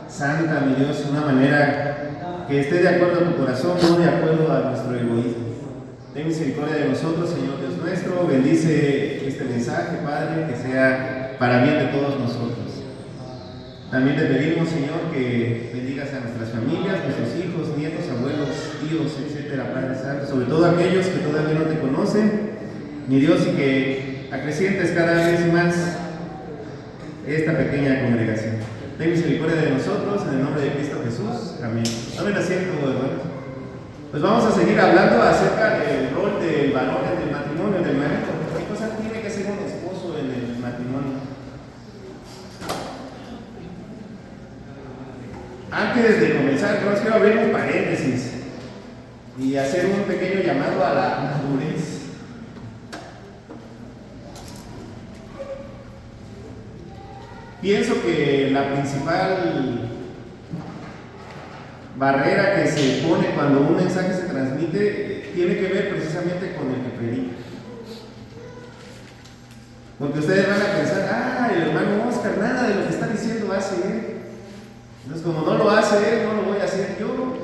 Santa, mi Dios, una manera que esté de acuerdo a tu corazón, no de acuerdo a nuestro egoísmo. Ten misericordia de nosotros, Señor Dios nuestro. Bendice este mensaje, Padre, que sea para bien de todos nosotros. También te pedimos, Señor, que bendigas a nuestras familias, nuestros hijos, nietos, abuelos, tíos, etcétera, Padre Santo, sobre todo aquellos que todavía no te conocen, mi Dios, y que acrecientes cada vez más esta pequeña congregación. Ten misericordia de nosotros, en el nombre de Cristo Jesús. Amén. Tomen asiento, hermanos. Pues vamos a seguir hablando acerca del rol del varón en el matrimonio, del marido. ¿Qué cosa tiene que hacer un esposo en el matrimonio? Antes de comenzar, yo quiero abrir un paréntesis y hacer un pequeño llamado a la madurez. Pienso que la principal barrera que se pone cuando un mensaje se transmite tiene que ver precisamente con el que predica. Porque ustedes van a pensar, el hermano Oscar, nada de lo que está diciendo hace él. Entonces, como no lo hace él, no lo voy a hacer yo.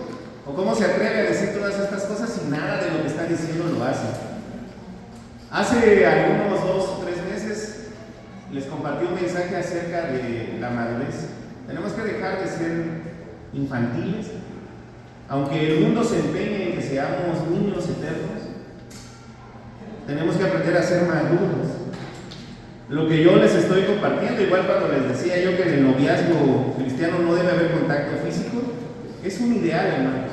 O cómo se atreve a decir todas estas cosas si nada de lo que está diciendo lo hace. Hace algunos 2 o 3 meses les compartí un mensaje acerca de la madurez. Tenemos que dejar de ser infantiles, aunque el mundo se empeñe en que seamos niños eternos. Tenemos que aprender a ser maduros. Lo que yo les estoy compartiendo, igual cuando les decía yo que en el noviazgo cristiano no debe haber contacto físico, es un ideal, hermanos.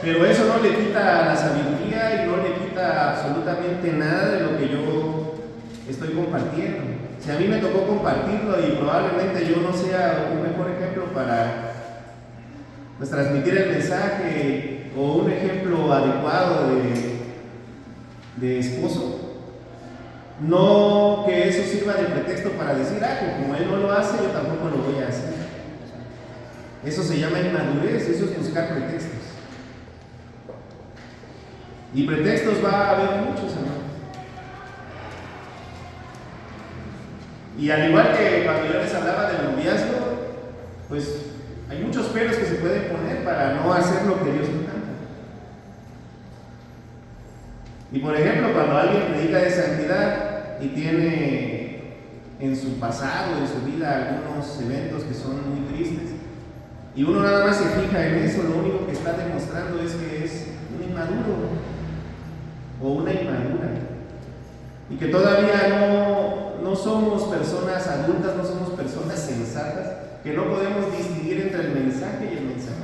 Pero eso no le quita la sabiduría y no le quita absolutamente nada de lo que yo estoy compartiendo. Si a mí me tocó compartirlo y probablemente yo no sea un mejor ejemplo para pues, transmitir el mensaje o un ejemplo adecuado de esposo, no que eso sirva de pretexto para decir, como él no lo hace, yo tampoco lo voy a hacer. Eso se llama inmadurez, eso es buscar pretextos. Y pretextos va a haber muchos, hermanos. Y al igual que cuando yo les hablaba del noviazgo, pues hay muchos peros que se pueden poner para no hacer lo que Dios nos manda. Y por ejemplo, cuando alguien predica de santidad y tiene en su pasado, en su vida, algunos eventos que son muy tristes, y uno nada más se fija en eso, lo único que está demostrando es que es un inmaduro o una inmadura, y que todavía no somos personas adultas, no somos personas sensatas, que no podemos distinguir entre el mensaje y el mensajero.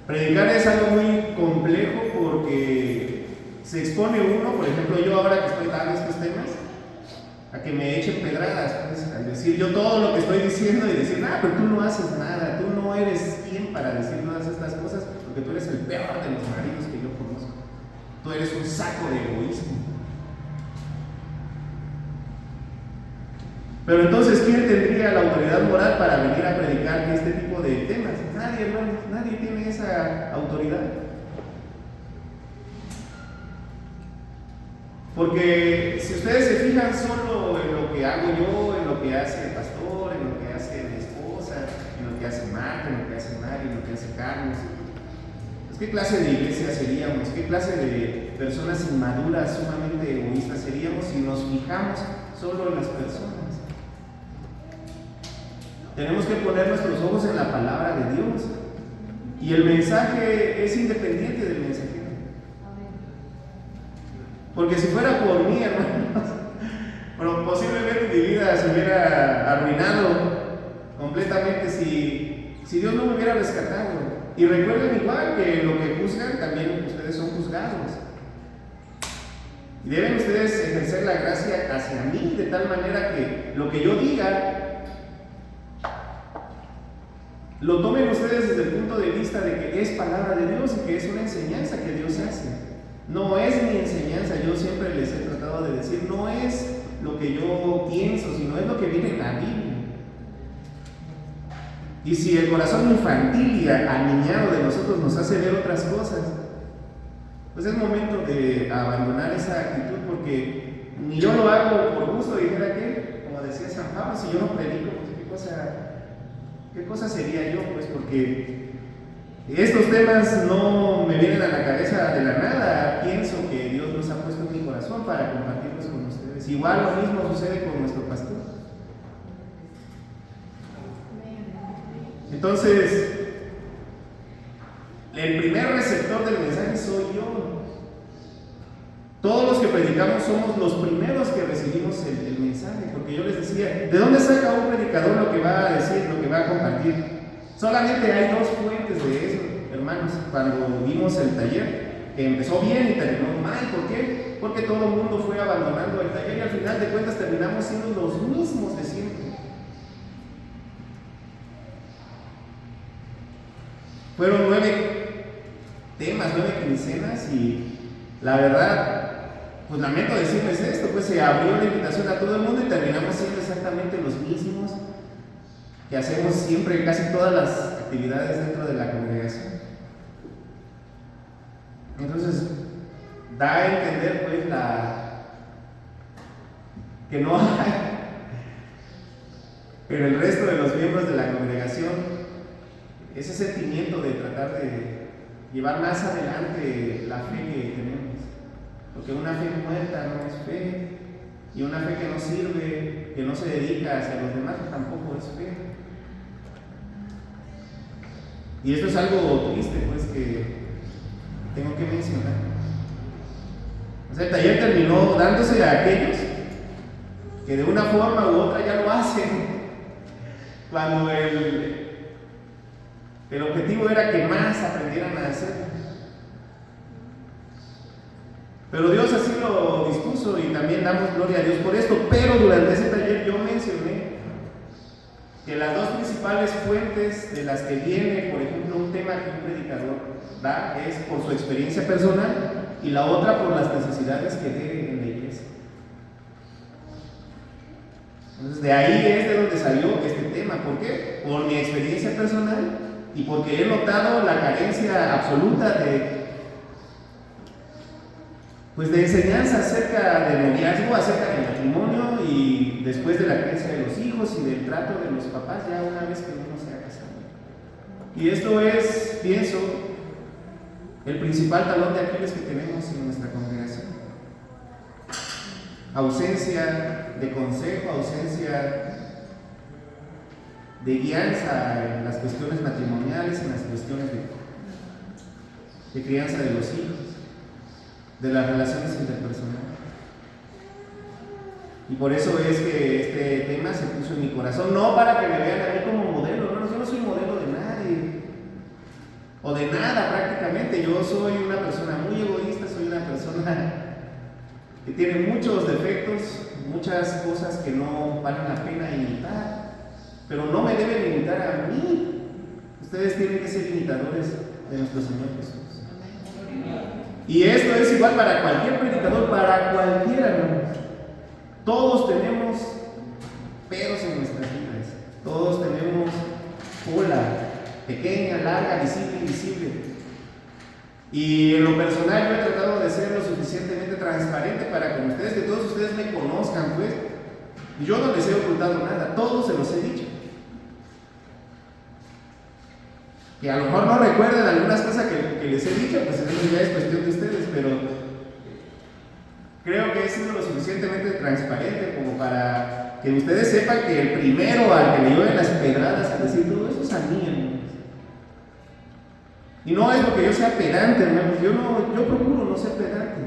Predicar es algo muy complejo porque se expone uno, por ejemplo, yo ahora que estoy dando estos temas, a que me echen pedradas, pues, al decir yo todo lo que estoy diciendo y decir, pero tú no haces nada, tú no eres quien para decir todas estas cosas, porque tú eres el peor de los maridos que yo conozco. Tú eres un saco de egoísmo. Pero entonces, ¿quién tendría la autoridad moral para venir a predicar este tipo de temas? Nadie, hermanos, nadie tiene esa autoridad. Porque si ustedes se fijan solo en lo que hago yo, en lo que hace el pastor, en lo que hace mi esposa, en lo que hace Marta, en lo que hace Mari, en lo que hace Carlos, pues ¿qué clase de iglesia seríamos? ¿Qué clase de personas inmaduras, sumamente egoístas seríamos si nos fijamos solo en las personas? Tenemos que poner nuestros ojos en la palabra de Dios. Y el mensaje es independiente del mensajero. Porque si fuera por mí, hermanos, posiblemente mi vida se hubiera arruinado completamente si Dios no me hubiera rescatado. Y recuerden igual que lo que juzgan, también ustedes son juzgados. Y deben ustedes ejercer la gracia hacia mí de tal manera que lo que yo diga lo tomen ustedes desde el punto de vista de que es palabra de Dios y que es una enseñanza que Dios hace. No es mi enseñanza, yo siempre les he tratado de decir, no es lo que yo pienso, sino es lo que viene en la Biblia. Y si el corazón infantil y aniñado de nosotros nos hace ver otras cosas, pues es momento de abandonar esa actitud, porque ni yo lo hago por gusto, Pablo, si yo no predico, pues qué cosa sería yo, pues, porque estos temas no me vienen a la cabeza de la nada. Pienso que Dios los ha puesto en mi corazón para compartirlos con ustedes. Igual lo mismo sucede con nuestro pastor. Entonces, el primer receptor del mensaje soy yo. Todos los que predicamos somos los primeros que recibimos el mensaje, porque yo les decía, ¿de dónde saca un predicador lo que va a decir, lo que va a compartir? Solamente hay dos fuentes de eso, hermanos. Cuando vimos el taller, que empezó bien y terminó mal, ¿por qué? Porque todo el mundo fue abandonando el taller y al final de cuentas terminamos siendo los mismos de siempre. Fueron 9 temas, 9 quincenas y la verdad, pues lamento decirles esto, pues se abrió la invitación a todo el mundo y terminamos siendo exactamente los mismos que hacemos siempre en casi todas las actividades dentro de la congregación. Entonces, da a entender pues que no hay, pero el resto de los miembros de la congregación, ese sentimiento de tratar de llevar más adelante la fe que tenemos, porque una fe muerta no es fe, y una fe que no sirve, que no se dedica hacia los demás, tampoco es fe. Y esto es algo triste, pues, que tengo que mencionar. O sea, el taller terminó dándose a aquellos que de una forma u otra ya lo hacen, cuando el objetivo era que más aprendieran a hacerlo. Pero Dios así lo dispuso y también damos gloria a Dios por esto. Pero durante ese taller yo mencioné que las dos principales fuentes de las que viene, por ejemplo, un tema que un predicador da es por su experiencia personal y la otra por las necesidades que ve en la iglesia. Entonces de ahí es de donde salió este tema. ¿Por qué? Por mi experiencia personal y porque he notado la carencia absoluta de enseñanza acerca del noviazgo, acerca del matrimonio y después de la crianza de los hijos y del trato de los papás ya una vez que uno se ha casado. Y esto es, pienso, el principal talón de Aquiles que tenemos en nuestra congregación. Ausencia de consejo, ausencia de guianza en las cuestiones matrimoniales, en las cuestiones de crianza de los hijos, de las relaciones interpersonales. Y por eso es que este tema se puso en mi corazón, no para que me vean a mí como modelo, hermanos, yo no soy modelo de nadie, o de nada prácticamente. Yo soy una persona muy egoísta, soy una persona que tiene muchos defectos, muchas cosas que no valen la pena imitar, pero no me deben limitar a mí. Ustedes tienen que ser imitadores de nuestro Señor Jesús. Y esto es igual para cualquier predicador, para cualquiera, hermanos. Todos tenemos peros en nuestras vidas, todos tenemos cola, pequeña, larga, visible, invisible. Y en lo personal yo he tratado de ser lo suficientemente transparente para con ustedes, que todos ustedes me conozcan, pues. Yo no les he ocultado nada, todos se los he dicho. Que a lo mejor no recuerdan algunas cosas que les he dicho, pues eso ya es cuestión de ustedes, pero creo que he sido lo suficientemente transparente como para que ustedes sepan que el primero al que le lleven las pedradas a decir todo eso es a mí, hermanos. Y no es porque yo sea pedante, hermanos, yo procuro no ser pedante.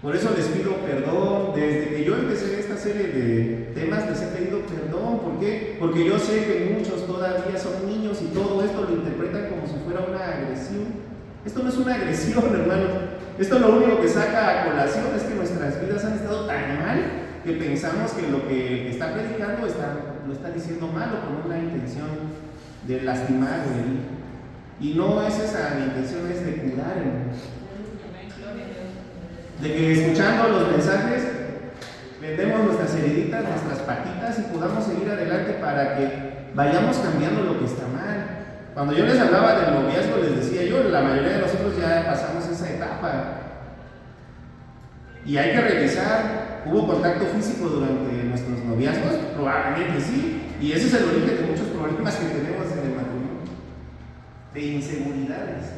Por eso les pido perdón. Desde que yo empecé esta serie de temas les he pedido perdón. ¿Por qué? Porque yo sé que muchos todavía son niños y todo esto lo interpretan como si fuera una agresión. Esto no es una agresión, hermanos. Esto lo único que saca a colación es que nuestras vidas han estado tan mal que pensamos que lo que está predicando lo está diciendo mal o con una intención de lastimar o herir. Y no es esa, mi intención es de cuidar, hermanos. De que escuchando los mensajes vendemos nuestras heriditas, nuestras patitas y podamos seguir adelante para que vayamos cambiando lo que está mal. Cuando yo les hablaba del noviazgo, les decía yo, la mayoría de nosotros ya pasamos esa etapa y hay que revisar ¿Hubo contacto físico durante nuestros noviazgos? Probablemente sí. Y ese es el origen de muchos problemas que tenemos en el matrimonio. De inseguridades.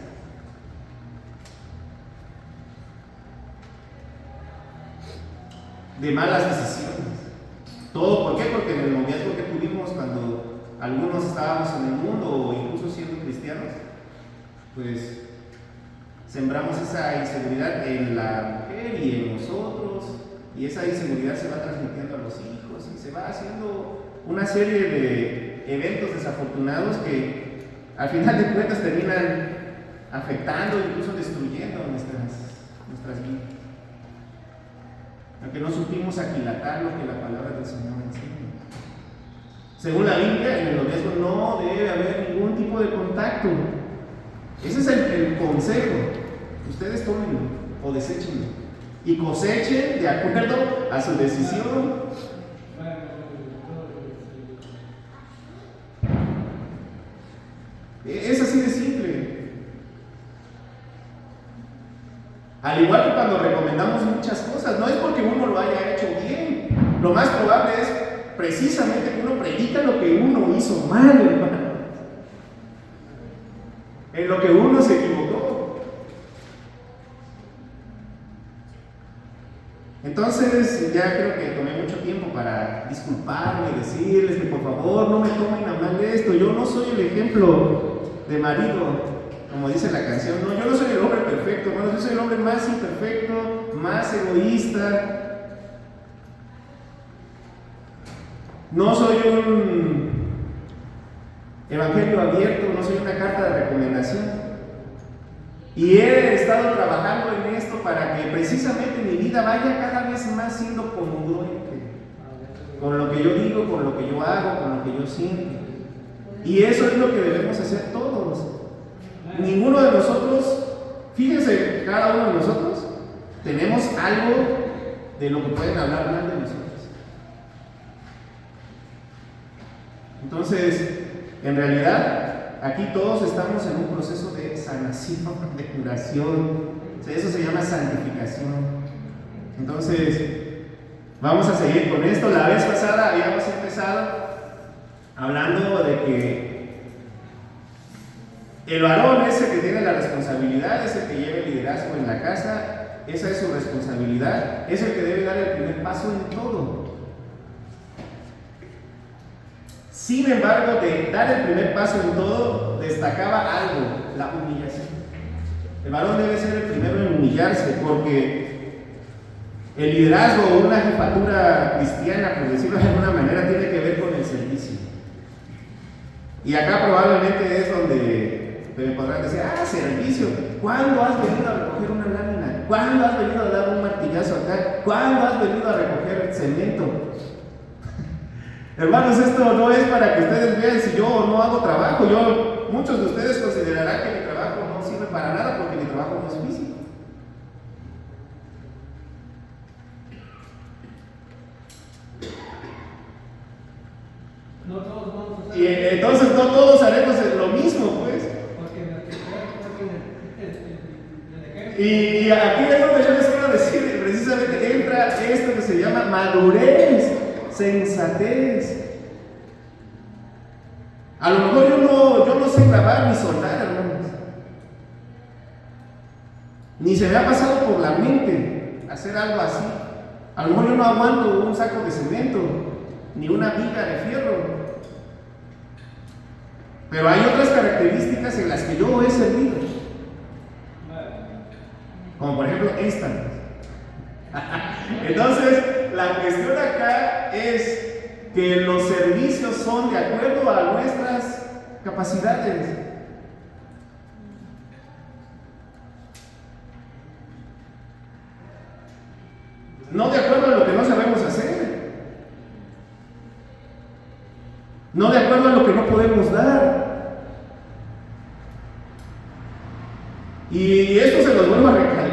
De malas decisiones. ¿Todo por qué? Porque en el noviazgo que tuvimos cuando algunos estábamos en el mundo o incluso siendo cristianos, pues sembramos esa inseguridad en la mujer y en nosotros, y esa inseguridad se va transmitiendo a los hijos y se va haciendo una serie de eventos desafortunados que al final de cuentas terminan afectando, incluso destruyendo nuestras vidas. Porque no supimos aquilatar lo que la palabra del Señor enseña. Según la Biblia, en el noviazgo no debe haber ningún tipo de contacto. Ese es el consejo. Ustedes tómenlo o deséchenlo y cosechen de acuerdo a su decisión. Es así de simple. Al igual que cuando recomendamos muchas cosas, no es porque uno lo haya hecho bien. Lo más probable es precisamente que uno predica lo que uno hizo mal, hermano. En lo que uno se equivocó. Entonces, ya creo que tomé mucho tiempo para disculparme y decirles que por favor no me tomen a mal esto. Yo no soy el ejemplo de marido, como dice la canción. No, yo no soy el hombre perfecto, hermanos. Yo soy el hombre más imperfecto, más egoísta. No soy un evangelio abierto, no soy una carta de recomendación. Y he estado trabajando en esto para que precisamente mi vida vaya cada vez más siendo congruente con lo que yo digo, con lo que yo hago, con lo que yo siento. Y eso es lo que debemos hacer todos. Ninguno de nosotros, fíjense, cada uno de nosotros tenemos algo de lo que pueden hablar mal de nosotros. Entonces, en realidad, aquí todos estamos en un proceso de sanación, de curación. O sea, eso se llama santificación. Entonces, vamos a seguir con esto. La vez pasada habíamos empezado hablando de que el varón es el que tiene la responsabilidad, es el que lleva el liderazgo en la casa, esa es su responsabilidad, es el que debe dar el primer paso en todo. Sin embargo, de dar el primer paso en todo, destacaba algo: la humillación. El varón debe ser el primero en humillarse, porque el liderazgo o una jefatura cristiana, por decirlo de alguna manera, tiene que ver con el servicio. Y acá probablemente es donde me podrán decir: servicio. ¿Cuándo has venido a recoger una lámina? ¿Cuándo has venido a dar un martillazo acá? ¿Cuándo has venido a recoger el cemento? Hermanos, esto no es para que ustedes vean si yo no hago trabajo. Muchos de ustedes considerarán que mi trabajo no sirve para nada porque mi trabajo no es físico. No todos vamos a hacer. Y entonces no todos haremos lo mismo, pues. Y aquí es donde yo les quiero decir, precisamente entra esto que se llama madurez, sensatez. A lo mejor yo no sé grabar ni soldar, hermanos. Ni se me ha pasado por la mente hacer algo así. A lo mejor yo no aguanto un saco de cemento, ni una viga de fierro. Pero hay otras características en las que yo he servido. Como por ejemplo esta. Entonces, la cuestión acá es que los servicios son de acuerdo a nuestras capacidades. No de acuerdo a lo que no sabemos hacer. No de acuerdo a lo que no podemos dar. Y esto se los vuelvo a recalcar.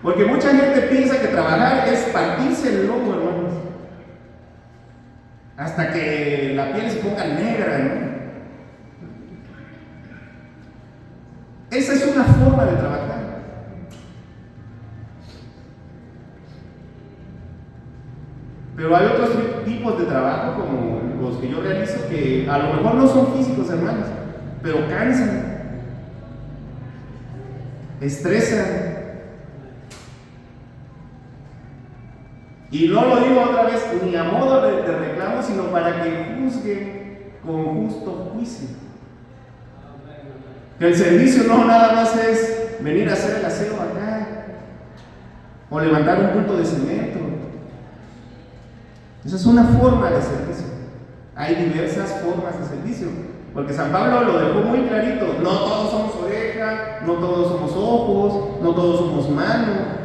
Porque mucha gente piensa que trabajar es partirse el lomo, hermanos. Hasta que la piel se ponga negra, ¿no? Esa es una forma de trabajar. Pero hay otros tipos de trabajo, como los que yo realizo, que a lo mejor no son físicos, hermanos, pero cansan, estresan. Y no lo digo otra vez ni a modo de reclamo, sino para que juzguen con justo juicio. Que el servicio no nada más es venir a hacer el aseo acá, o levantar un bulto de cemento. Esa es una forma de servicio. Hay diversas formas de servicio, porque San Pablo lo dejó muy clarito. No todos somos oreja, no todos somos ojos, no todos somos mano.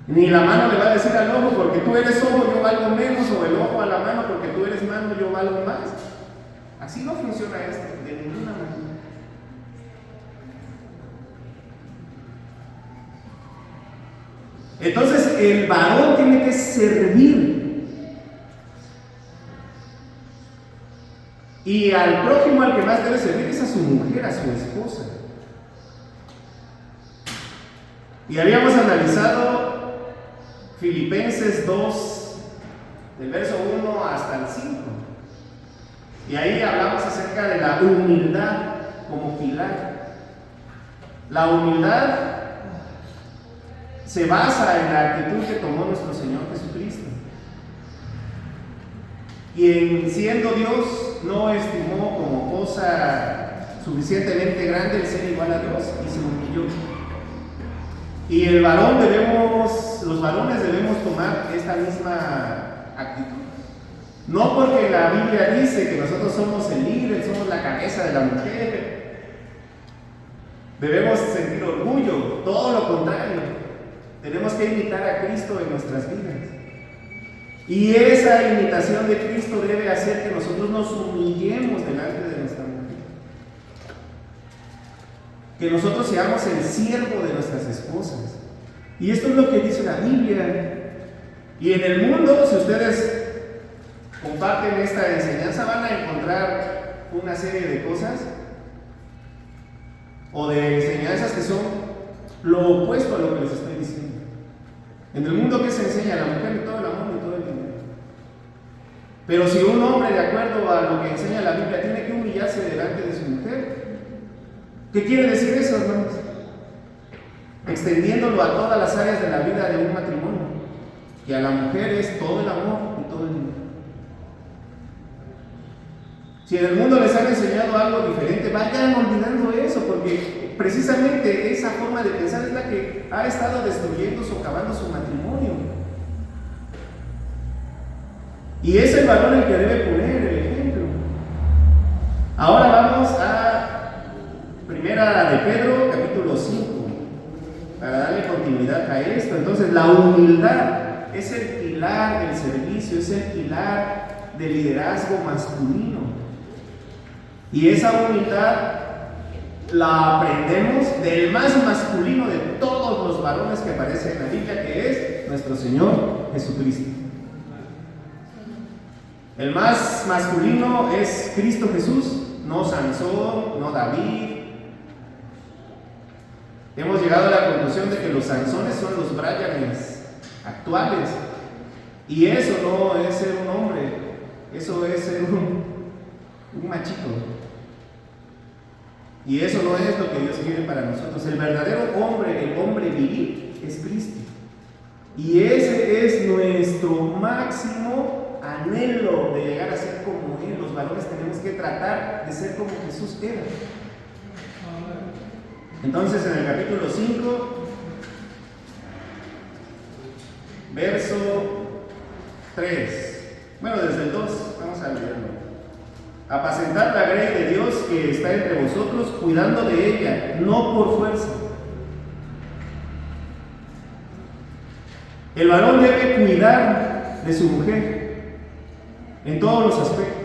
Ni la mano le va a decir al ojo, porque tú eres ojo, yo valgo menos, o el ojo a la mano, porque tú eres mano, yo valgo más. Así no funciona esto, de ninguna manera. Entonces el varón tiene que servir. Y al prójimo al que más debe servir es a su mujer, a su esposa. Y habíamos analizado Filipenses 2, del verso 1 hasta el 5. Y ahí hablamos acerca de la humildad como pilar. La humildad se basa en la actitud que tomó nuestro Señor Jesucristo, quien siendo Dios no estimó como cosa suficientemente grande el ser igual a Dios y se humilló. Y los varones debemos tomar esta misma actitud. No porque la Biblia dice que nosotros somos el líder, somos la cabeza de la mujer, debemos sentir orgullo, todo lo contrario. Tenemos que imitar a Cristo en nuestras vidas. Y esa imitación de Cristo debe hacer que nosotros nos humillemos delante de nuestra mujer. Que nosotros seamos el siervo de nuestras esposas. Y esto es lo que dice la Biblia. Y en el mundo, si ustedes comparten esta enseñanza, van a encontrar una serie de cosas o de enseñanzas que son lo opuesto a lo que les estoy diciendo. En el mundo, ¿qué se enseña? A la mujer y todo el amor y todo el dinero. Pero si un hombre, de acuerdo a lo que enseña la Biblia, tiene que humillarse delante de su mujer, ¿qué quiere decir eso, hermanos? Extendiéndolo a todas las áreas de la vida de un matrimonio. Que a la mujer es todo el amor y todo el dinero. Si en el mundo les han enseñado algo diferente, vayan olvidando eso, porque precisamente esa forma de pensar es la que ha estado destruyendo, socavando su matrimonio. Y es el varón el que debe poner el ejemplo. Ahora vamos a Primera de Pedro, capítulo 5, para darle continuidad a esto. Entonces, la humildad es el pilar del servicio, es el pilar del liderazgo masculino. Y esa humildad la aprendemos del más masculino de todos los varones que aparecen en la Biblia, que es nuestro Señor Jesucristo. El más masculino es Cristo Jesús, no Sansón, no David. Hemos llegado a la conclusión de que los Sansones son los Brianes actuales. Y eso no es ser un hombre, eso es ser un machito. Y eso no es lo que Dios quiere para nosotros. El verdadero hombre, el hombre viril, es Cristo. Y ese es nuestro máximo anhelo de llegar a ser como Él. Los varones tenemos que tratar de ser como Jesús era. Entonces, en el capítulo 5, verso 3, bueno, desde el 2, vamos a leerlo. Apacentar la grey de Dios que está entre vosotros, cuidando de ella, no por fuerza. El varón debe cuidar de su mujer en todos los aspectos.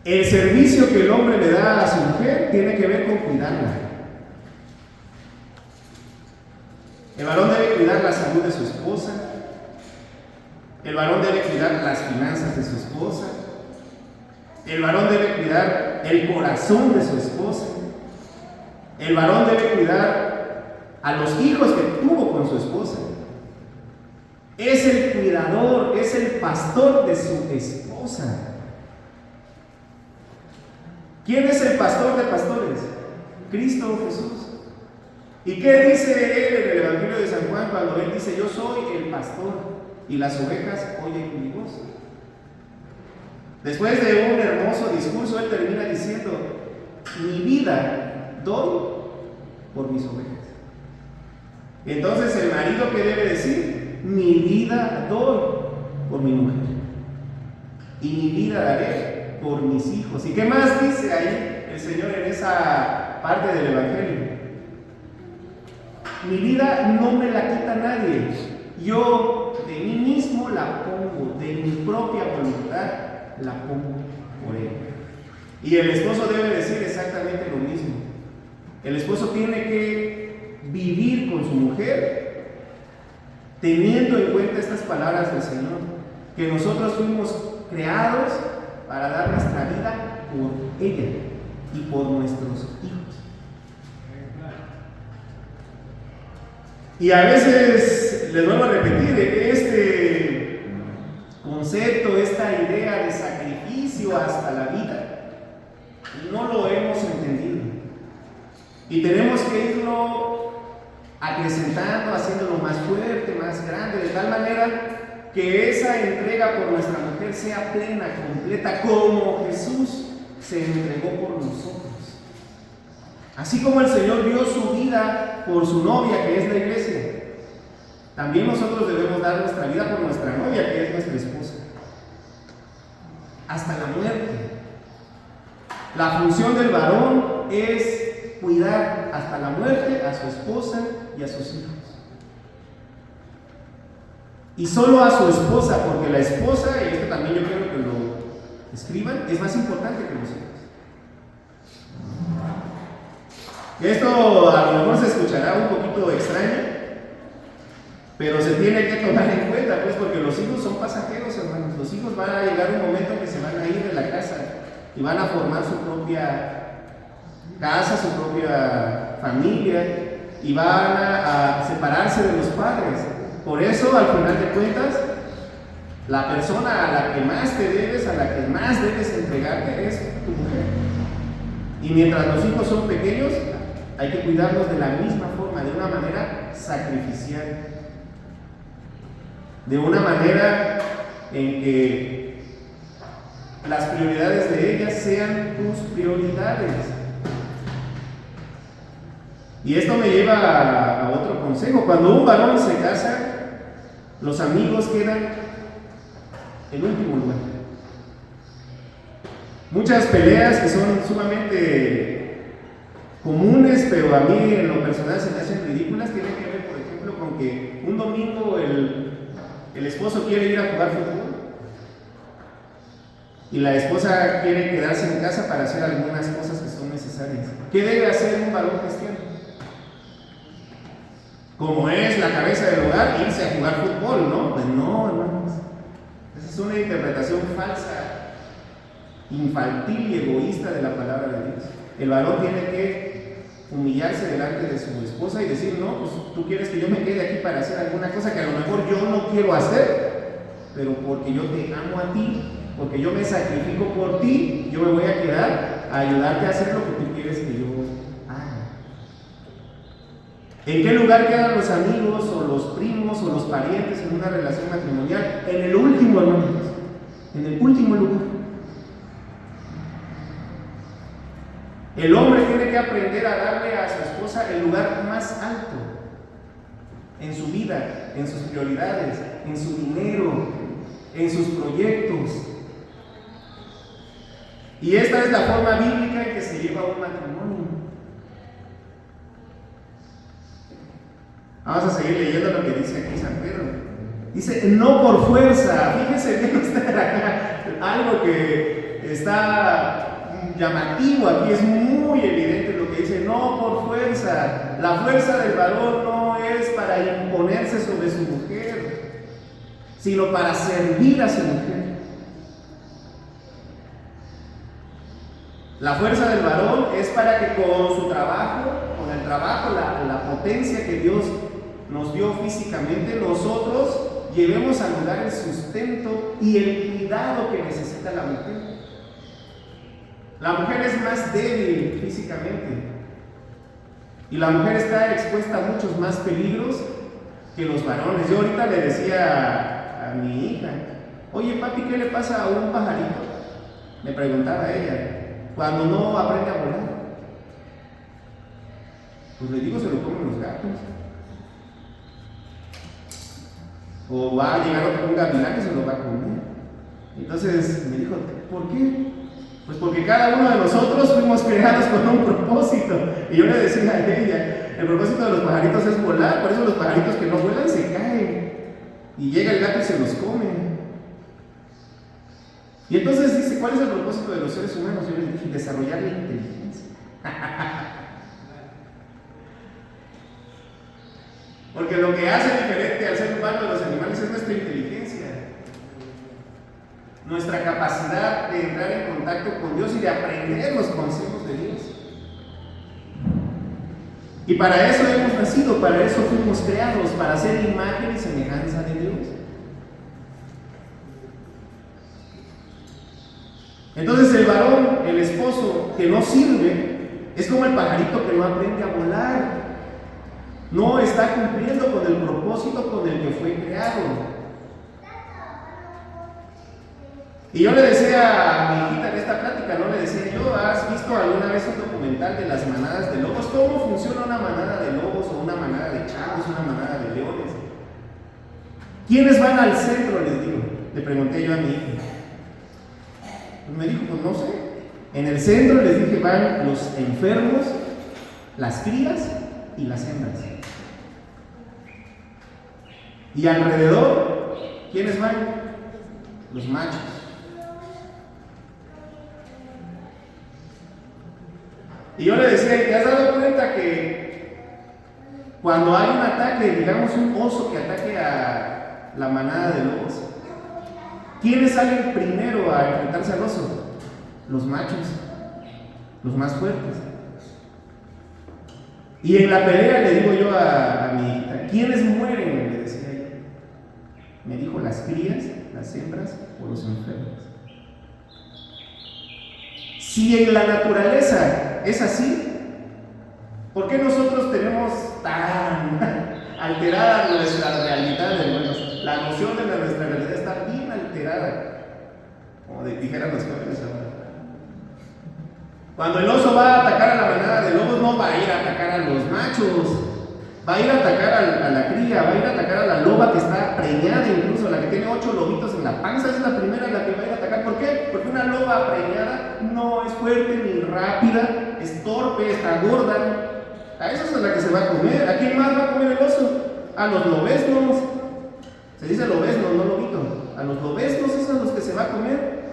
El servicio que el hombre le da a su mujer tiene que ver con cuidarla. El varón debe cuidar la salud de su esposa. El varón debe cuidar las finanzas de su esposa. El varón debe cuidar el corazón de su esposa. El varón debe cuidar a los hijos que tuvo con su esposa. Es el cuidador, es el pastor de su esposa. ¿Quién es el pastor de pastores? Cristo Jesús. ¿Y qué dice él en el Evangelio de San Juan cuando él dice: yo soy el pastor y las ovejas oyen mi voz? Después de un hermoso discurso, él termina diciendo: mi vida doy por mis ovejas. Entonces el marido, ¿qué debe decir? Mi vida doy por mi mujer y mi vida daré por mis hijos. ¿Y qué más dice ahí el Señor en esa parte del Evangelio? Mi vida no me la quita nadie, yo de mí mismo la pongo, de mi propia voluntad la pongo por él. Y el esposo debe decir exactamente lo mismo. El esposo tiene que vivir con su mujer teniendo en cuenta estas palabras del Señor, que nosotros fuimos creados para dar nuestra vida por ella y por nuestros hijos. Y a veces, les vuelvo a repetir, este concepto, esta idea de sacrificio hasta la vida, no lo hemos entendido. Y tenemos que irlo acrecentando, haciéndolo más fuerte, más grande, de tal manera que esa entrega por nuestra mujer sea plena, completa, como Jesús se entregó por nosotros. Así como el Señor dio su vida por su novia, que es la iglesia, también nosotros debemos dar nuestra vida por nuestra novia, que es nuestra esposa, hasta la muerte. La función del varón es cuidar hasta la muerte a su esposa y a sus hijos. Y solo a su esposa, porque la esposa, y esto también yo quiero que lo escriban, es más importante que los hijos. Esto a lo mejor se escuchará un poquito extraño, pero se tiene que tomar en cuenta, pues, porque los hijos son pasajeros, hermanos. Los hijos van a llegar un momento que se van a ir de la casa y van a formar su propia casa, su propia familia, y van a separarse de los padres. Por eso, al final de cuentas, la persona a la que más te debes, a la que más debes entregarte, es tu mujer. Y mientras los hijos son pequeños, hay que cuidarlos de la misma forma, de una manera sacrificial, de una manera en que las prioridades de ellas sean tus prioridades. Y esto me lleva a otro consejo. Cuando un varón se casa, los amigos quedan en último lugar. Muchas peleas que son sumamente comunes, pero a mí en lo personal se me hacen ridículas, tienen que ver, por ejemplo, con que un domingo el esposo quiere ir a jugar fútbol y la esposa quiere quedarse en casa para hacer algunas cosas que son necesarias. ¿Qué debe hacer un varón cristiano? Como es la cabeza del hogar, irse a jugar fútbol, ¿no? Pues no, hermanos. Esa es una interpretación falsa, infantil y egoísta de la palabra de Dios. El varón tiene que humillarse delante de su esposa y decir: no, pues tú quieres que yo me quede aquí para hacer alguna cosa que a lo mejor yo no quiero hacer, pero porque yo te amo a ti, porque yo me sacrifico por ti, yo me voy a quedar a ayudarte a hacer lo que tú quieres que yo haga. ¿En qué lugar quedan los amigos o los primos o los parientes en una relación matrimonial? En el último, hermanos, en el último lugar. El hombre tiene que aprender a darle a su esposa el lugar más alto en su vida, en sus prioridades, en su dinero, en sus proyectos. Y esta es la forma bíblica en que se lleva un matrimonio. Vamos a seguir leyendo lo que dice aquí San Pedro. Dice: no por fuerza. Fíjense bien ustedes acá, algo que está llamativo aquí, es muy evidente lo que dice: no por fuerza. La fuerza del varón no es para imponerse sobre su mujer, sino para servir a su mujer. La fuerza del varón es para que con su trabajo, con el trabajo, la potencia que Dios nos dio físicamente, nosotros llevemos al lugar el sustento y el cuidado que necesita la mujer. La mujer es más débil físicamente y la mujer está expuesta a muchos más peligros que los varones. Yo ahorita le decía a mi hija, oye papi, ¿qué le pasa a un pajarito? Me preguntaba ella, cuando no aprende a volar. Pues le digo, se lo comen los gatos. O va a llegar un gavilán que se lo va a comer. Entonces me dijo, ¿por qué? Pues porque cada uno de nosotros fuimos creados con un propósito. Y yo le decía a ella, el propósito de los pajaritos es volar, por eso los pajaritos que no vuelan se caen. Y llega el gato y se los come. Y entonces dice, ¿cuál es el propósito de los seres humanos? Yo les dije, desarrollar la inteligencia. Porque lo que hace diferente al ser humano de los animales es nuestra inteligencia, nuestra capacidad de entrar en contacto con Dios y de aprender los consejos de Dios. Y para eso hemos nacido, para eso fuimos creados, para ser imagen y semejanza de Dios. Entonces el varón, el esposo que no sirve, es como el pajarito que no aprende a volar. No está cumpliendo con el propósito con el que fue creado. Y yo le decía a mi hijita en esta plática, ¿no? Le decía yo, ¿has visto alguna vez un documental de las manadas de lobos? ¿Cómo funciona una manada de lobos o una manada de chavos, una manada de leones? ¿Quiénes van al centro? Les digo. Le pregunté yo a mi hija. Pues me dijo, pues no sé. En el centro les dije van los enfermos, las crías y las hembras. Y alrededor, ¿quiénes van? Los machos. Y yo le decía, ¿te has dado cuenta que cuando hay un ataque, digamos un oso que ataque a la manada de lobos, ¿quiénes salen primero a enfrentarse al oso? Los machos, los más fuertes. Y en la pelea le digo yo a mi hija, ¿quiénes mueren? Le decía ella. Me dijo, las crías, las hembras o los enfermos. Si en la naturaleza es así, ¿por qué nosotros tenemos tan alterada nuestra realidad, hermanos? La noción de nuestra realidad está bien alterada, como dijeran los jóvenes ahora. Cuando el oso va a atacar a la manada de lobos, no va a ir a atacar a los machos, va a ir a atacar a la cría, va a ir a atacar a la loba que está preñada, incluso la que tiene 8 lobitos en la panza, es la primera la que va a ir a atacar. ¿Por qué? Porque una loba preñada no es fuerte ni rápida, es torpe, está gorda. A esa es la que se va a comer. ¿A quién más va a comer el oso? A los lobeznos. Se dice lobezno, no lobito. A los lobeznos es a los que se va a comer.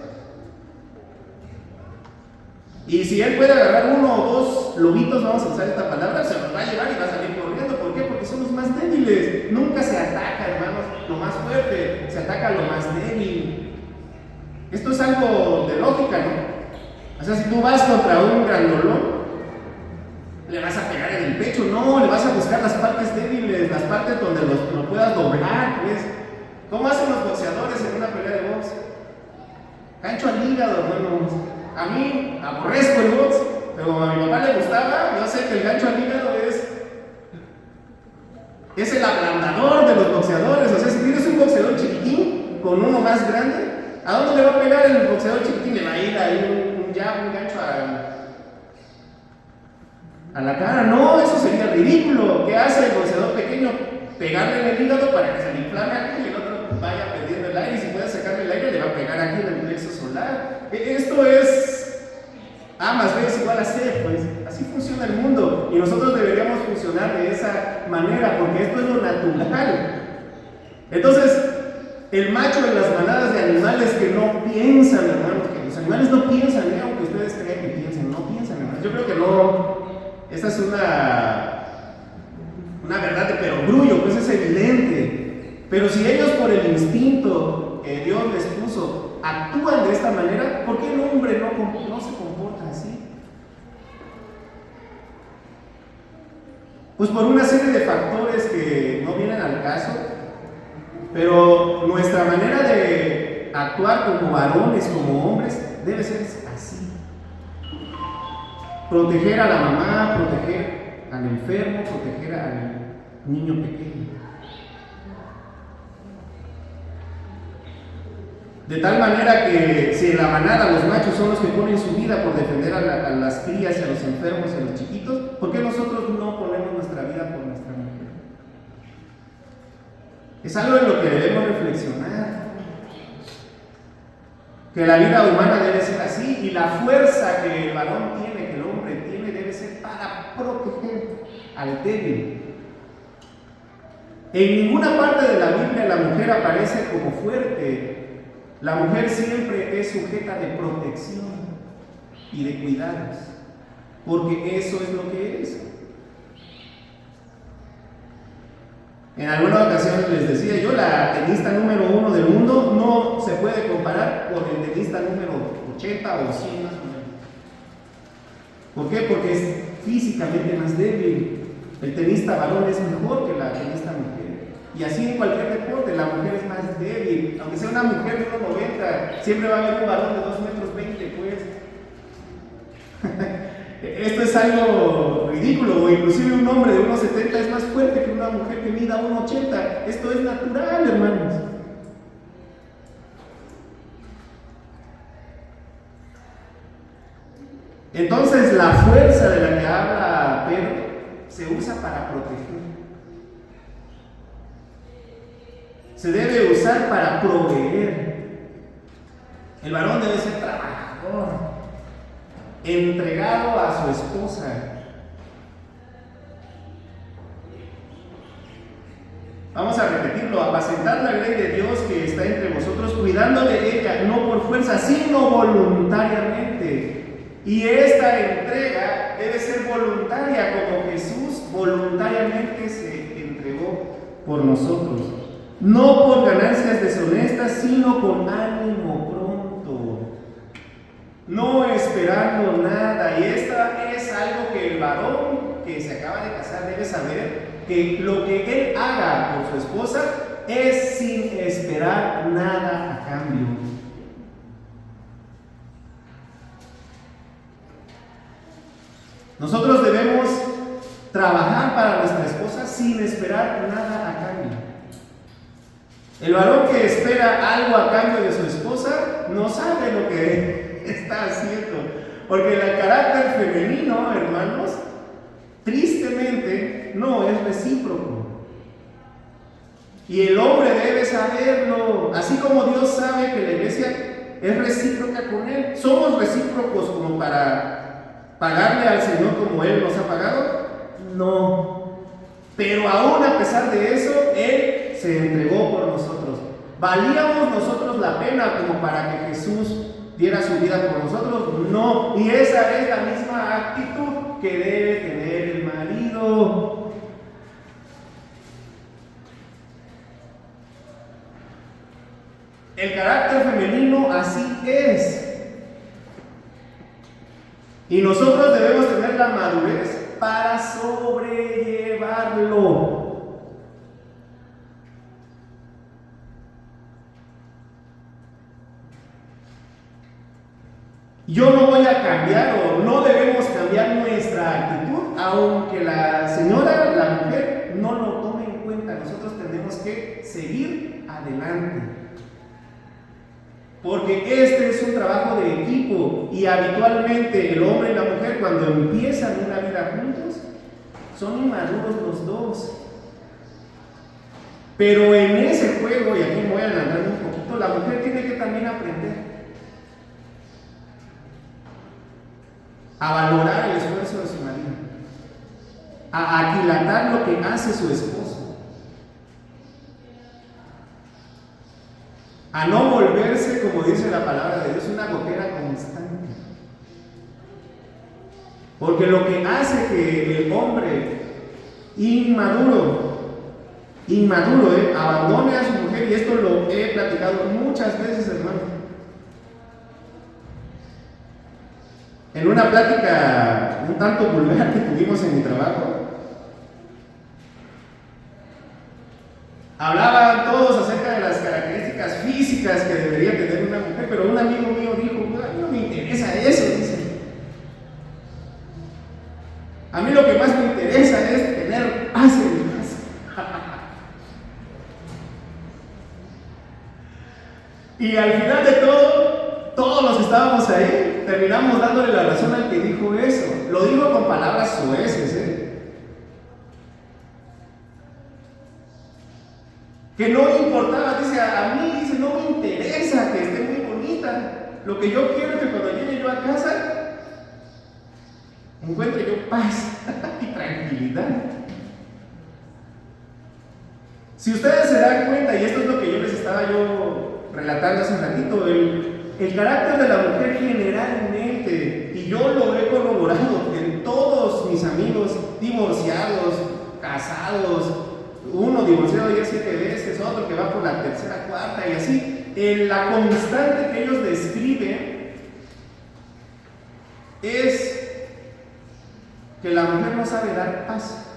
Y si él puede agarrar 1 o 2 lobitos, vamos a usar esta palabra, se los va a llevar y va a salir corriendo. ¿Por qué? Porque son los más débiles. Nunca se ataca, hermanos, lo más fuerte, se ataca lo más débil. Esto es algo de lógica, ¿no? O sea, si tú vas contra un grandolón, le vas a pegar en el pecho, no, le vas a buscar las partes débiles, las partes donde lo puedas doblar, ¿ves? ¿Cómo hacen los boxeadores en una pelea de box? Gancho al hígado, hermanos. A mí aborrezco el box, pero a mi papá le gustaba. Yo sé que el gancho al hígado es el ablandador de los boxeadores. O sea, si tienes un boxeador chiquitín con uno más grande, ¿a dónde le va a pegar el boxeador chiquitín? Le va a ir ahí un jab, un gancho a la cara. No, eso sería ridículo. ¿Qué hace el boxeador pequeño? Pegarle en el hígado para que se le inflame aquí y el otro vaya perdiendo el aire. Y si puede sacarle el aire, le va a pegar aquí en el plexo solar. Esto es A más B es igual a C, pues así funciona el mundo y nosotros deberíamos funcionar de esa manera porque esto es lo natural. Entonces, el macho de las manadas de animales que no piensan, hermanos, que los animales no piensan, aunque ustedes crean que piensan, no piensan, hermanos. Yo creo que no, esta es una verdad de perogrullo, pues es evidente. Pero si ellos por el instinto que Dios les puso actúan de esta manera, ¿por qué el hombre no se comporta así? Pues por una serie de factores que no vienen al caso, pero nuestra manera de actuar como varones, como hombres, debe ser así. Proteger a la mamá, proteger al enfermo, proteger al niño pequeño. De tal manera que si en la manada los machos son los que ponen su vida por defender a las crías y a los enfermos y a los chiquitos, ¿por qué nosotros no ponemos nuestra vida por nuestra mujer? Es algo en lo que debemos reflexionar. Que la vida humana debe ser así y la fuerza que el varón tiene, que el hombre tiene, debe ser para proteger al débil. En ninguna parte de la Biblia la mujer aparece como fuerte. La mujer siempre es sujeta de protección y de cuidados, porque eso es lo que es. En alguna ocasión les decía yo, la tenista número 1 del mundo no se puede comparar con el tenista número 80 o 100 más o menos. ¿Por qué? Porque es físicamente más débil. El tenista varón es mejor que la tenista mujer. Y así en cualquier deporte, la mujer es más débil. Aunque sea una mujer de 1,90, siempre va a haber un varón de 2,20 m, pues. Esto es algo ridículo, o inclusive un hombre de 1,70 es más fuerte que una mujer que mida 1,80. Esto es natural, hermanos. Entonces la fuerza de la que habla Pedro se usa para proteger. Se debe usar para proveer. El varón debe ser trabajador, entregado a su esposa. Vamos a repetirlo: apacentar la grey de Dios que está entre vosotros, cuidando de ella, no por fuerza, sino voluntariamente. Y esta entrega debe ser voluntaria, como Jesús voluntariamente se entregó por nosotros. No por ganancias deshonestas, sino con ánimo pronto, no esperando nada. Y esta es algo que el varón que se acaba de casar debe saber, que lo que él haga por su esposa es sin esperar nada a cambio. Nosotros debemos trabajar para nuestra esposa sin esperar nada a cambio. El varón que espera algo a cambio de su esposa no sabe lo que está haciendo, porque el carácter femenino, hermanos, tristemente no es recíproco. Y el hombre debe saberlo, así como Dios sabe que la iglesia es recíproca con él. ¿Somos recíprocos como para pagarle al Señor como Él nos ha pagado? No. Pero aún a pesar de eso, Él se entregó por nosotros. ¿Valíamos nosotros la pena como para que Jesús diera su vida por nosotros? No. Y esa es la misma actitud que debe tener el marido. El carácter femenino así es. Y nosotros debemos tener la madurez para sobrellevarlo. Yo no voy a cambiar, o no debemos cambiar nuestra actitud, aunque la señora, la mujer, no lo tome en cuenta. Nosotros tenemos que seguir adelante, porque este es un trabajo de equipo, y habitualmente el hombre y la mujer, cuando empiezan una vida juntos, son inmaduros los dos. Pero en ese juego, y aquí me voy a adelantar un poquito, la mujer tiene que también aprender a valorar el esfuerzo de su marido, a aquilatar lo que hace su esposo, a no volverse, como dice la palabra de Dios, una gotera constante. Porque lo que hace que el hombre inmaduro, abandone a su mujer, y esto lo he platicado muchas veces, hermano. En una plática un tanto vulgar que tuvimos en mi trabajo, Hablaban todos acerca de las características físicas que debería tener una mujer, pero un amigo mío dijo, a mí no me interesa eso, dice. A mí lo que más me interesa es tener paz en mi casa. Y al final de todo, todos los que estábamos ahí, terminamos dándole la razón al que dijo eso. Lo dijo con palabras soeces, que no importaba, dice, a mí, dice, no me interesa que esté muy bonita. Lo que yo quiero es que cuando llegue yo a casa, encuentre yo paz y tranquilidad. Si ustedes se dan cuenta, y esto es lo que yo les estaba relatando hace un ratito, el carácter de la mujer generalmente, y yo lo he corroborado en todos mis amigos divorciados, casados, uno divorciado ya 7 veces, otro que va por la tercera, cuarta y así, la constante que ellos describen es que la mujer no sabe dar paz.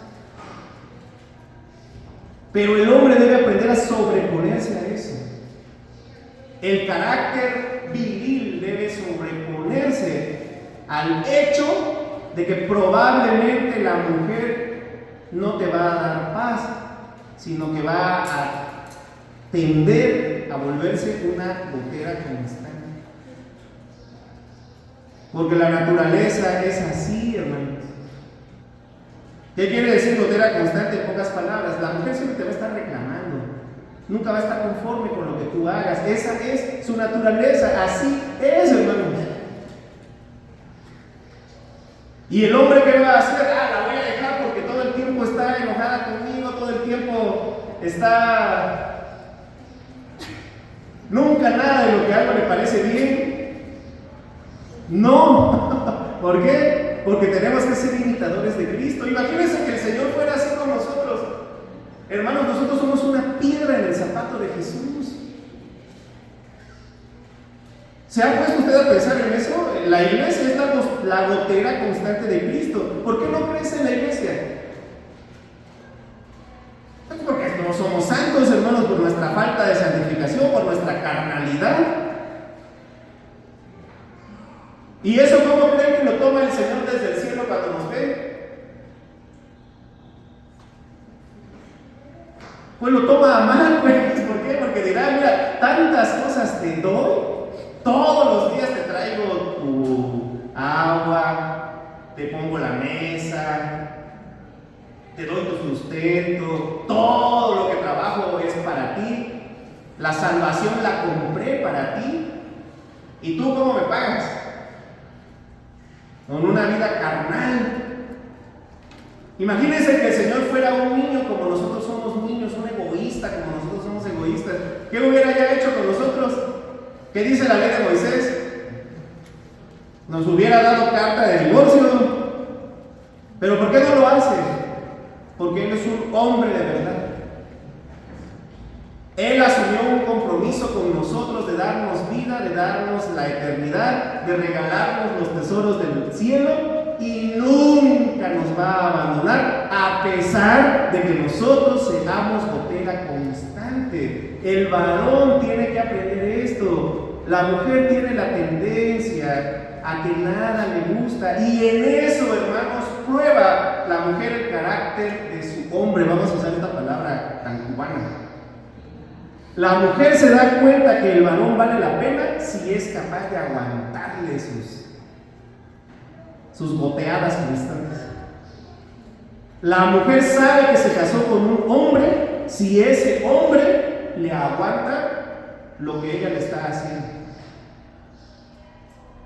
Pero el hombre debe aprender a sobreponerse a eso. El carácter viril debe sobreponerse al hecho de que probablemente la mujer no te va a dar paz, sino que va a tender a volverse una gotera constante. Porque la naturaleza es así, hermanos. ¿Qué quiere decir gotera constante en pocas palabras? La mujer siempre te va a estar reclamando, nunca va a estar conforme con lo que tú hagas. Esa es su naturaleza, así es, hermanos. Y el hombre, ¿qué va a hacer? La voy a dejar porque todo el tiempo está enojada conmigo, todo el tiempo está... Nunca nada de lo que hago le parece bien. No, ¿por qué? Porque tenemos que ser imitadores de Cristo. Imagínense que el Señor fuera así con nosotros. Hermanos, nosotros somos una piedra en el zapato de Jesús. ¿Se ha puesto usted a pensar en eso? La iglesia es la gotera constante de Cristo. ¿Por qué no crece en la iglesia? Porque no somos santos, hermanos, por nuestra falta de santificación, por nuestra carnalidad. ¿Y eso cómo creen que lo toma el Señor desde el cielo cuando nos ve? Pues lo toma a mal, pues. ¿Por qué? Porque dirá, mira, tantas cosas te doy, todos los días te traigo tu agua, te pongo la mesa, te doy tu sustento, todo lo que trabajo es para ti, la salvación la compré para ti, ¿y tú cómo me pagas? Con una vida carnal. Imagínense que el Señor fuera un niño como nosotros somos niños, un egoísta como nosotros somos egoístas. ¿Qué hubiera ya hecho con nosotros? ¿Qué dice la ley de Moisés? Nos hubiera dado carta de divorcio. ¿Pero por qué no lo hace? Porque Él es un hombre de verdad. Él asumió un compromiso con nosotros de darnos vida, de darnos la eternidad, de regalarnos los tesoros del cielo y nunca nos va a abandonar a pesar de que nosotros seamos gotera constante. El varón tiene que aprender esto. La mujer tiene la tendencia a que nada le gusta y en eso, hermanos, prueba la mujer el carácter de su hombre. Vamos a usar esta palabra tan cubana. La mujer se da cuenta que el varón vale la pena si es capaz de aguantarle sus goteadas constantes. La mujer sabe que se casó con un hombre si ese hombre le aguanta lo que ella le está haciendo.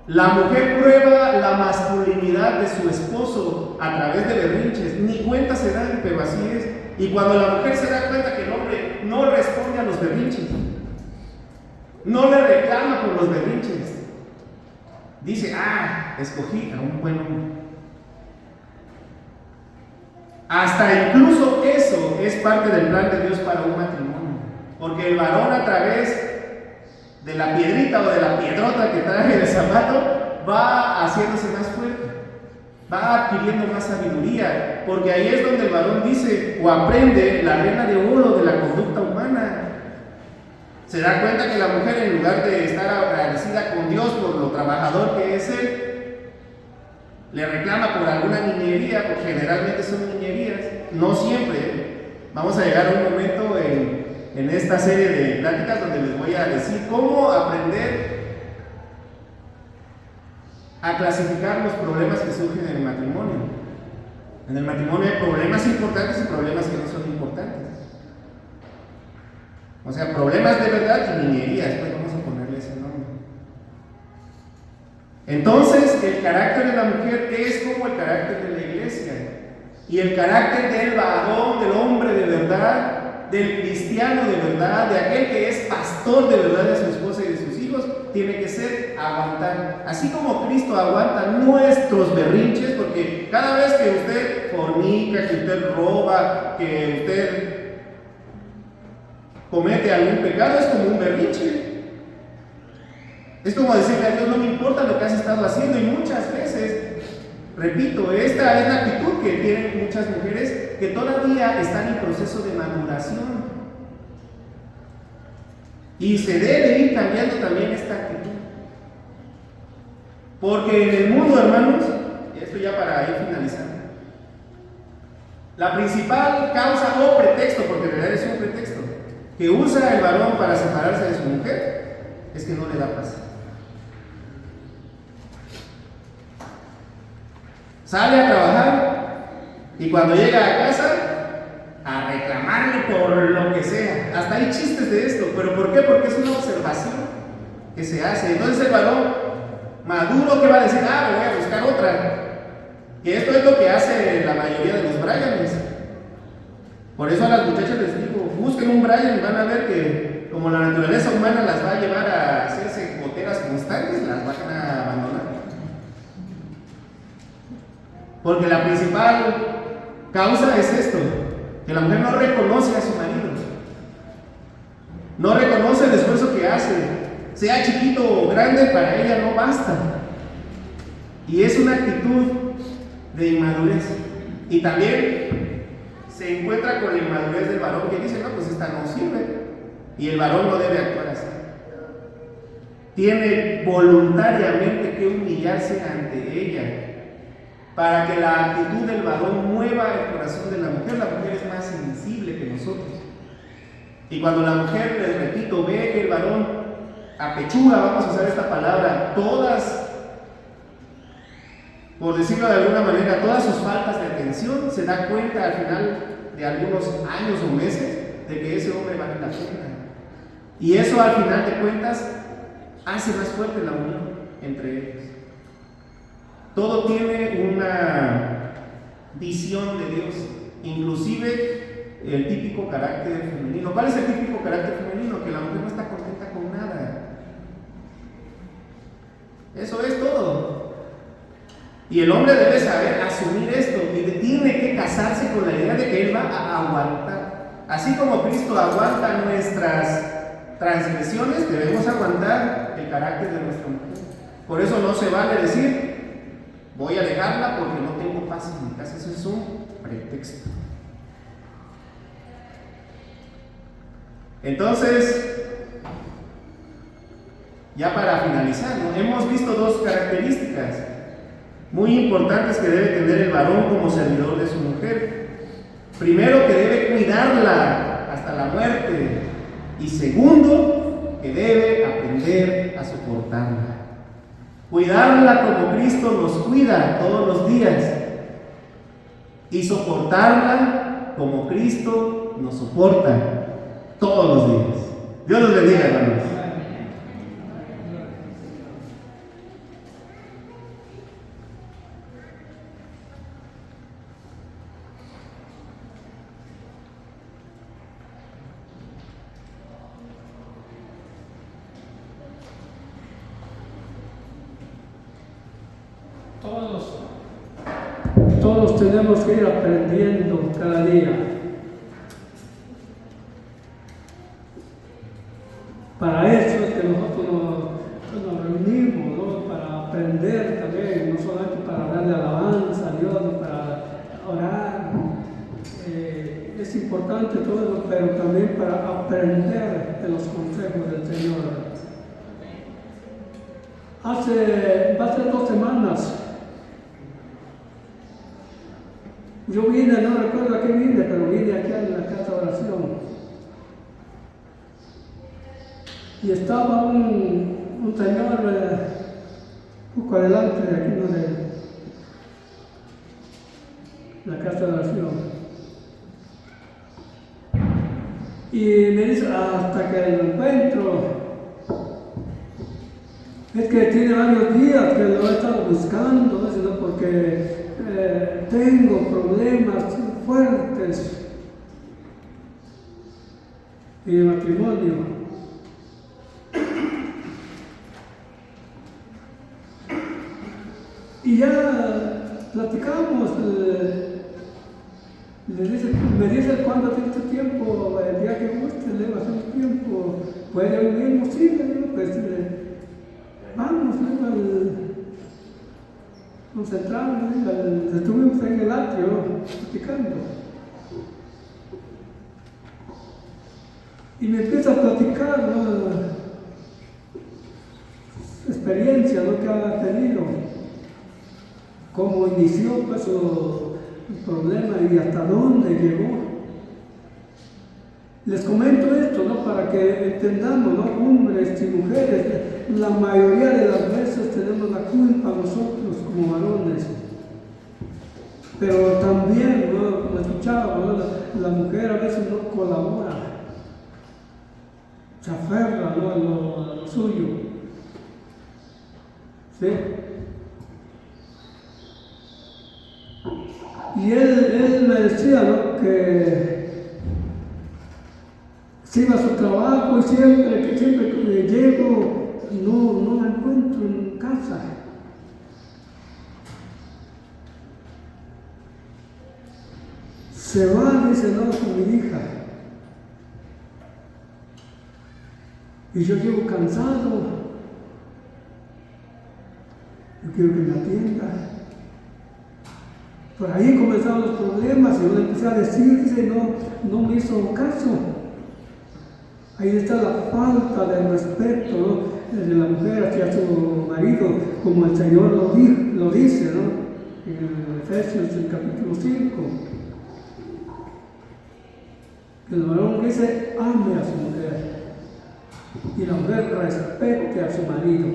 La mujer prueba la masculinidad de su esposo a través de berrinches. Ni cuenta se dan, pero así es. Y cuando la mujer se da cuenta que el hombre no responde a los berrinches, no le reclama por los berrinches, dice, escogí a un buen hombre. Hasta incluso eso es parte del plan de Dios para un matrimonio. Porque el varón a través de la piedrita o de la piedrota que trae el zapato va haciéndose más fuerte, va adquiriendo más sabiduría. Porque ahí es donde el varón dice, o aprende la regla de oro de la conducta humana. Se da cuenta que la mujer, en lugar de estar agradecida con Dios por lo trabajador que es Él, le reclama por alguna niñería, porque generalmente son niñerías, no siempre. Vamos a llegar a un momento en esta serie de pláticas donde les voy a decir cómo aprender a clasificar los problemas que surgen en el matrimonio. En el matrimonio hay problemas importantes y problemas que no son importantes. O sea, problemas de verdad y niñerías, pues vamos a ponerle ese nombre. Entonces, el carácter de la mujer es como el carácter de la iglesia. Y el carácter del varón, del hombre de verdad, del cristiano de verdad, de aquel que es pastor de verdad de su esposa y de sus hijos, tiene que ser aguantar. Así como Cristo aguanta nuestros berrinches, porque cada vez que usted fornica, que usted roba, que usted comete algún pecado, es como un berrinche. Es como decirle a Dios: no me importa lo que has estado haciendo. Y muchas veces, repito, esta es la actitud que tienen muchas mujeres que todavía están en proceso de maduración. Y se debe ir cambiando también esta actitud. Porque en el mundo, hermanos, y esto ya para ir finalizando, la principal causa o pretexto, porque en realidad es un pretexto, que usa el varón para separarse de su mujer, es que no le da paz. Sale a trabajar y cuando llega a casa, a reclamarle por lo que sea. Hasta hay chistes de esto, pero ¿por qué? Porque es una observación que se hace. Entonces el varón maduro, ¿qué va a decir? Me voy a buscar otra. Que esto es lo que hace la mayoría de los Brianes. Por eso a las muchachas les digo: busquen un Brian y van a ver que, como la naturaleza humana las va a llevar a hacerse goteras constantes, las van a abandonar. Porque la principal causa es esto: que la mujer no reconoce a su marido, no reconoce el esfuerzo que hace, sea chiquito o grande, para ella no basta. Y es una actitud de inmadurez. Y también se encuentra con la inmadurez del varón, que dice: no, pues esta no sirve. Y el varón no debe actuar así. Tiene voluntariamente que humillarse ante ella, para que la actitud del varón mueva el corazón de la mujer. La mujer es más sensible que nosotros. Y cuando la mujer, les repito, ve que el varón apechuga, vamos a usar esta palabra, todas, por decirlo de alguna manera, todas sus faltas de atención, se da cuenta al final de algunos años o meses de que ese hombre vale la pena. Y eso, al final de cuentas, hace más fuerte la unión entre ellos. Todo tiene una visión de Dios, inclusive el típico carácter femenino. ¿Cuál es el típico carácter femenino? Que la mujer no está contenta con nada. Eso es todo. Y el hombre debe saber asumir esto y tiene que casarse con la idea de que él va a aguantar. Así como Cristo aguanta nuestras transgresiones, debemos aguantar el carácter de nuestra mujer. Por eso no se vale decir: voy a dejarla porque no tengo paz en mi casa. Eso es un pretexto. Entonces, ya para finalizar, ¿no? Hemos visto dos características muy importantes que debe tener el varón como servidor de su mujer. Primero, que debe cuidarla hasta la muerte. Y segundo, que debe aprender a soportarla. Cuidarla como Cristo nos cuida todos los días. Y soportarla como Cristo nos soporta todos los días. Dios los bendiga, hermanos. Todos tenemos que ir aprendiendo cada día. Para eso es que nosotros nos reunimos, ¿no? Para aprender también, no solamente para darle alabanza a Dios, ni para orar. es importante todo eso, pero también para aprender de los consejos del Señor. Va a ser 2 semanas. Yo vine, no recuerdo a qué vine, pero vine aquí en la casa de oración. Y estaba un señor un poco adelante de aquí, ¿no? De la casa de oración. Y me dice, hasta que lo encuentro, es que tiene varios días que lo he estado buscando, ¿no? Porque tengo problemas fuertes en el matrimonio. Y ya platicamos, me dice cuándo tiene tu tiempo, el día que guste, le va a hacer un tiempo, puede hoy mismo, sí, le digo, pues vamos, nos centramos, estuvimos en el atrio platicando. Y me empieza a platicar, ¿no? Su experiencia, lo que ha tenido, cómo inició pues, el problema y hasta dónde llegó. Les comento esto, ¿no? Para que entendamos, ¿no? Hombres y mujeres, la mayoría de las veces tenemos la culpa nosotros como varones. Pero también, ¿no? Como escuchábamos, ¿no? La mujer a veces no colabora, se aferra, ¿no? a lo suyo. ¿Sí? Y él me decía, ¿no? Que se iba a su trabajo y siempre que llego no la encuentro en casa. Se va, dice, no, con mi hija. Y yo llego cansado. Yo quiero que me atienda. Por ahí comenzaron los problemas y yo le empecé a decir, dice, no me hizo caso. Ahí está la falta de respeto, ¿no? De la mujer hacia su marido, como el Señor lo dice, ¿no? En Efesios, el capítulo 5. Que el varón dice, ame a su mujer. Y la mujer respete a su marido.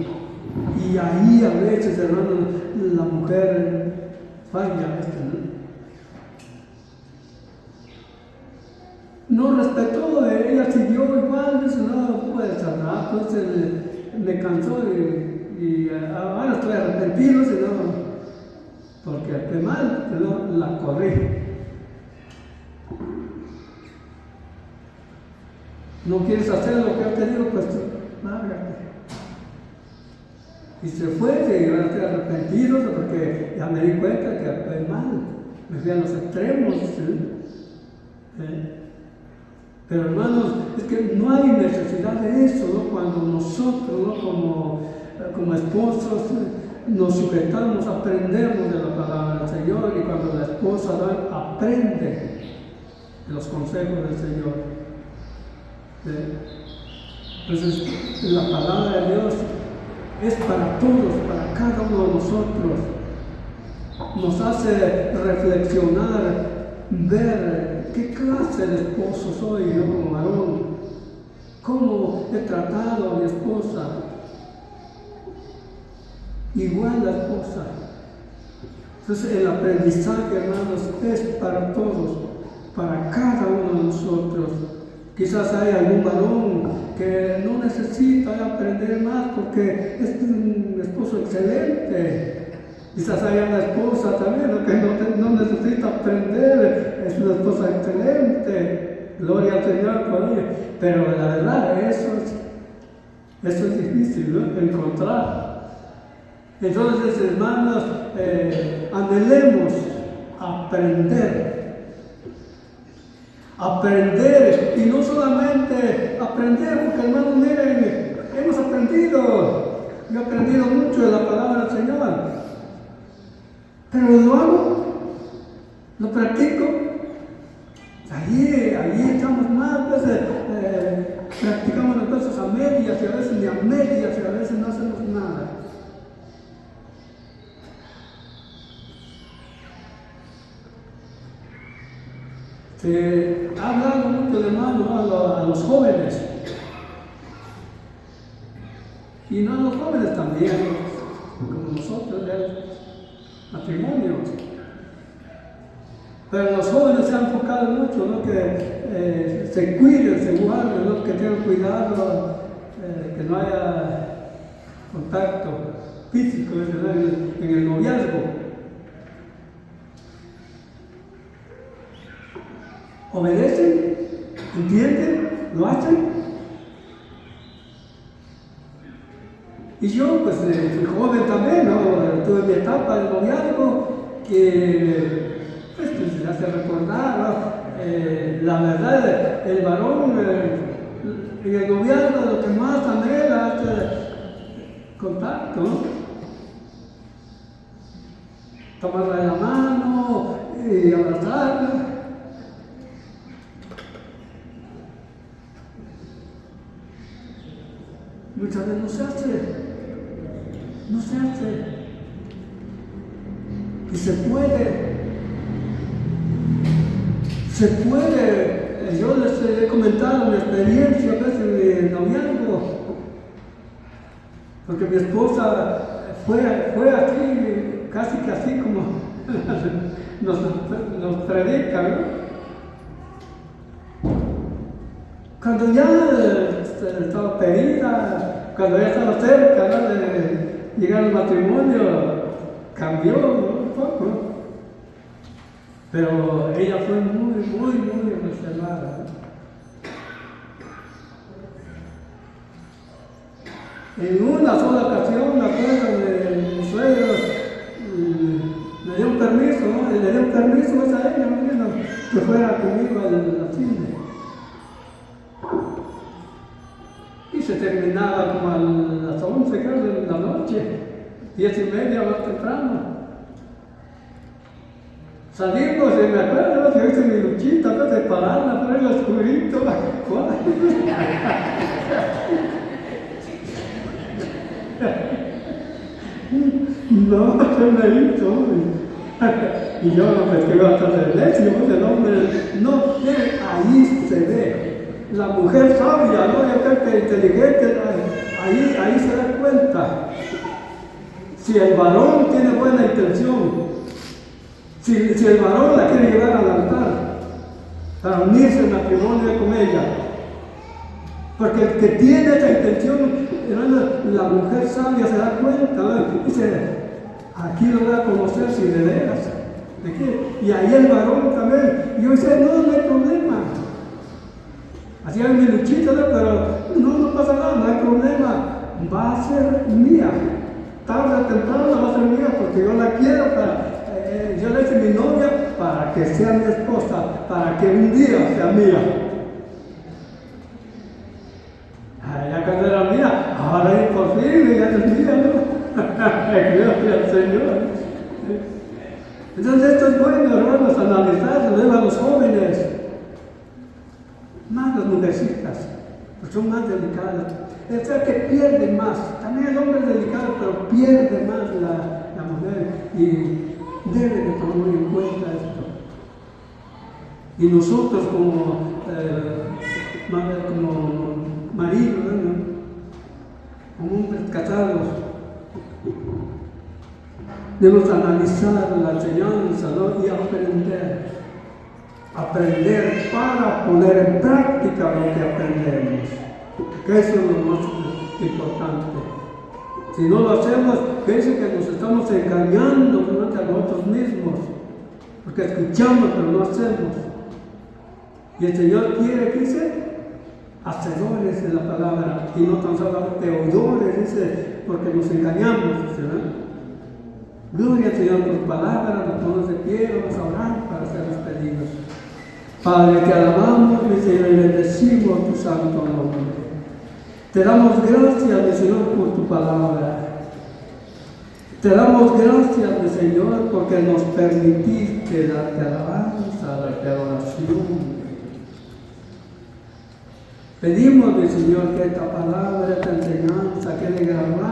Y ahí a veces, hermano, la mujer falla, ¿no? No respetó, ella siguió igual, dice, no, pues al rato me cansó y ahora estoy arrepentido, dice, no, porque actué mal, no, la corrí. No quieres hacer lo que yo te digo, pues lárgate. Y se fue, y ahora estoy arrepentido porque ya me di cuenta que actué mal, me fui a los extremos, ¿sí? Pero hermanos, es que no hay necesidad de eso, ¿no? Cuando nosotros, ¿no? como esposos, nos sujetamos, aprendemos de la palabra del Señor, y cuando la esposa aprende de los consejos del Señor. Entonces, la palabra de Dios es para todos, para cada uno de nosotros. Nos hace reflexionar, ver qué clase de esposo soy yo como varón, cómo he tratado a mi esposa, igual la esposa. Entonces el aprendizaje, hermanos, es para todos, para cada uno de nosotros. Quizás hay algún varón que no necesita aprender más porque es un esposo excelente. Quizás haya una esposa también, ¿no? Que no necesita aprender, es una esposa excelente, gloria al Señor por ella. Pero la verdad, eso es difícil, ¿no? Encontrar. Entonces, hermanos, anhelemos aprender, y no solamente aprender, porque hermanos, miren, hemos aprendido, yo he aprendido mucho de la palabra del Señor. Pero lo hago, lo practico, Allí estamos mal, a veces practicamos las cosas a medias y a veces ni a medias y a veces no hacemos nada. Se ha hablado mucho de mano a los jóvenes. Y no a los jóvenes también, como nosotros, de matrimonios. Pero los jóvenes se han enfocado mucho, ¿no? Que se cuiden, se guarden, ¿no? Que tengan cuidado, que no haya contacto físico, ¿no? En el noviazgo. Obedecen, entienden, lo hacen. Y yo, pues, fui joven también, ¿no? Tuve mi etapa de noviazgo que, pues, me hace recordar, ¿no? La verdad, el varón en el noviazgo lo que más anhela es contacto, ¿no? Tomarla de la mano y abrazarla. Muchas veces no se hace. Y se puede. Yo les he comentado mi experiencia a veces de noviazgo, porque mi esposa fue así, casi que así como nos predica, ¿no? Cuando ya estaba pedida, cuando ya estaba cerca, ¿no? De llegar al matrimonio, cambió, ¿no? Un poco. Pero ella fue muy reservada, ¿no? En una sola ocasión, me acuerdo de mis suegros, le dio un permiso, ¿no? Le dio un permiso a ella, ¿no? Que fuera conmigo al cine. Y se terminaba como a las 11, creo, de la noche, 10:30 más temprano. Salimos y me acuerdo, yo hice mi luchita, antes de pararla por el oscurito. No, se me hizo. Y yo lo festejo hasta el décimo, el hombre. No, ahí se ve. La mujer sabia, ¿no? Yo creo que inteligente, ahí se da cuenta. Si el varón tiene buena intención, si el varón la quiere llevar al altar para unirse en matrimonio con ella, porque el que tiene esa intención, la mujer sabia se da cuenta, ¿no? Dice, aquí lo voy a conocer si de veras. ¿De qué? Y ahí el varón también. Y yo dice, no hay problema. Hacía mi luchita, ¿no? Pero no pasa nada, no hay problema. Va a ser mía. Tarde o temprano va a ser mía porque yo la quiero yo la hice mi novia para que sea mi esposa, para que un día sea mía. Ya cuando era mía, ahora por fin ya es mía, ¿no? Gloria al Señor. Entonces esto es bueno, hermanos, analizarlo, a los jóvenes. Más las mujercitas, pues son más delicadas. O sea que pierde más. También el hombre es delicado, pero pierde más la mujer. Y debe de tomar en cuenta esto. Y nosotros como maridos, ¿no? Como hombres casados, debemos analizar la enseñanza, ¿no? Y aprender para poner en práctica lo que aprendemos, que eso es lo más importante. Si no lo hacemos, piensen que nos estamos engañando a nosotros mismos, porque escuchamos pero no hacemos. Y el Señor quiere, ¿qué dice? Hacedores de la palabra, y no tan solamente oidores, dice, porque nos engañamos, dice, ¿no? Gloria al Señor por palabra, nos ponemos de pie, vamos a orar para ser despedidos. Padre, te alabamos, mi Señor, y bendecimos tu santo nombre. Te damos gracias, mi Señor, por tu palabra. Te damos gracias, mi Señor, porque nos permitiste darte alabanza, darte adoración. Pedimos del Señor que esta palabra, esta enseñanza quede grabada